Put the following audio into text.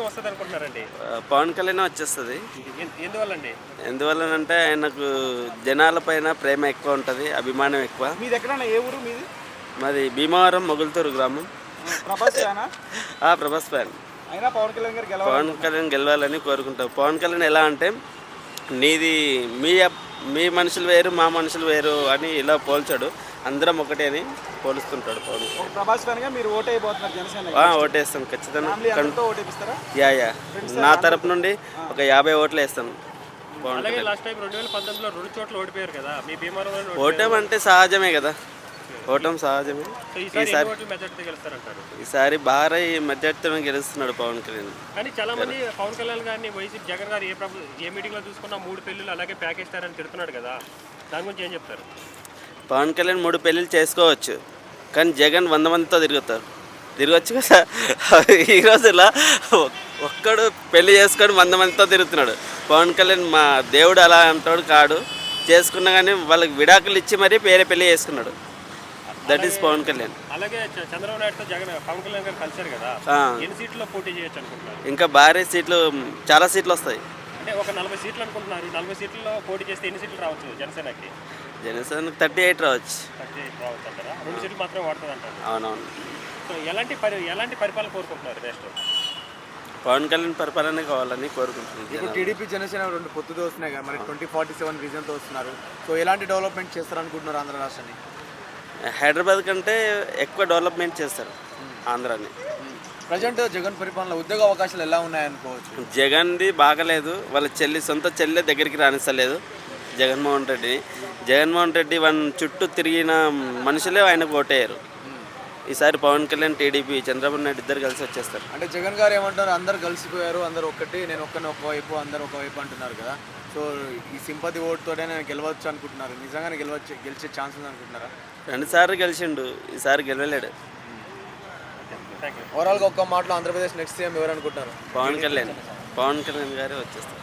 వస్తది అనుకుంటున్నారండి? పవన్ కళ్యాణ్ వచ్చేస్తుంది. ఎందువల్లండి? ఎందువల్లనంటే ఆయనకు జనాల పైన ప్రేమ ఎక్కువ ఉంటుంది, అభిమానం ఎక్కువ. మీది ఎక్కడన్నా ఏ ఊరు మీది? మాది భీమవరం మొగుల్తూరు గ్రామం. ప్రభాస్ ఫ్యానా? ప్రభాస్ ఫ్యాన్. అయినా పవన్ కళ్యాణ్ గారు పవన్ కళ్యాణ్ గెలవాలని కోరుకుంటాం. పవన్ కళ్యాణ్ ఎలా అంటే నీది మీ మనుషులు వేరు, మా మనుషులు వేరు అని ఇలా పోల్చాడు. అందరం ఒకటే అని పోలుస్తుంటాడు పవన్. ప్రభాస్ ఫ్యాన్ గా మీరు ఓటు అయిపోతున్నారు జనసేన? ఓటేస్తాం ఖచ్చితంగా. ఓటేపిస్తారా? యా నా తరపు నుండి ఒక 50 ఓట్లు వేస్తాం. అలాగే లాస్ట్ టైం 2019లో 2 చోట్ల ఓడిపోయారు కదా, మీ భీమవరంలో ఓటం అంటే సహజమే కదా, ఓటం సహజమే. ఈసారి భారీ మెజార్టీతో గెలుస్తున్నాడు పవన్ కళ్యాణ్. కానీ చాలా మంది పవన్ కళ్యాణ్ గారిని వైసీపీ జగన్ గారు ఏ మీటింగ్ లో చూసుకున్నా 3 పెళ్లిళ్ళు అలాగే ప్యాకేజ్ ఇస్తారని తిడుతున్నాడు కదా, దాని గురించి ఏం చెప్తారు? పవన్ కళ్యాణ్ 3 పెళ్ళిళ్ళు చేసుకోవచ్చు, కానీ జగన్ 100 మందితో తిరగచ్చు కదా. ఈ రోజుల్లో ఒక్కడు పెళ్లి చేసుకొని 100 మందితో తిరుగుతున్నాడు. పవన్ కళ్యాణ్ మా దేవుడు అలా అంటాడు కాడు, చేసుకున్నా కానీ వాళ్ళకి విడాకులు ఇచ్చి మరీ వేరే పెళ్లి చేసుకున్నాడు. That is Pavan Kalyan. అలాగే చంద్రబాబు నాయుడుతో పవన్ కళ్యాణ్ గారు కలిశారు కదా, ఎన్ని సీట్లో పోటీ చేయొచ్చు అనుకుంటున్నారు? ఇంకా భారీ సీట్లు, చాలా సీట్లు వస్తాయి. అంటే ఒక 40 సీట్లు అనుకుంటున్నారు. 40 సీట్లలో పోటీ చేస్తే ఎన్ని సీట్లు రావచ్చు జనసేనకి? జనసేనకి 38 రావచ్చు. 38 రావచ్చు అంటారా? 2 సీట్లు మాత్రమే వాడుతుంది అంటారు. అవునవును. సో ఎలాంటి పరిపాలన కోరుకుంటున్నారు నెక్స్ట్? పవన్ కళ్యాణ్ పరిపాలన కావాలని కోరుకుంటున్నాను. ఇప్పుడు టీడీపీ జనసేన 2 పొత్తుతో వస్తున్నాయి కదా, మరి 2047 విజన్తో వస్తున్నారు. సో ఎలాంటి డెవలప్మెంట్ చేస్తారనుకుంటున్నారు ఆంధ్ర రాష్ట్రాన్ని? హైదరాబాద్ కంటే ఎక్కువ డెవలప్మెంట్ చేస్తారు ఆంధ్రాని. ప్రజెంట్ జగన్ పరిపాలన ఉద్యోగ అవకాశాలు ఎలా ఉన్నాయనుకోవచ్చు? జగన్ది బాగలేదు. వాళ్ళ సొంత చెల్లి దగ్గరికి రానిస్తలేదు జగన్మోహన్ రెడ్డి చుట్టూ తిరిగిన మనుషులే ఆయనకు ఓటేయరు. ఈసారి పవన్ కళ్యాణ్, టీడీపీ, చంద్రబాబు నాయుడు ఇద్దరు కలిసి వచ్చేస్తారు. అంటే జగన్ గారు ఏమంటారు, అందరు కలిసిపోయారు, అందరు ఒక్కటి, నేను ఒకవైపు అందరు ఒకవైపు అంటున్నారు కదా. సో ఈ సింపతి ఓటుతోనే నేను గెలవచ్చు అనుకుంటున్నారు. నిజంగానే గెలిచే ఛాన్స్ ఉంది అనుకుంటున్నారా? 2 సార్లు గెలిచిండు, ఈసారి గెలవలేడు. ఓవరాల్గా ఒక్క మాటలో ఆంధ్రప్రదేశ్ నెక్స్ట్ సీఎం ఎవరు అనుకుంటున్నారు? పవన్ కళ్యాణ్ గారే వచ్చేస్తారు.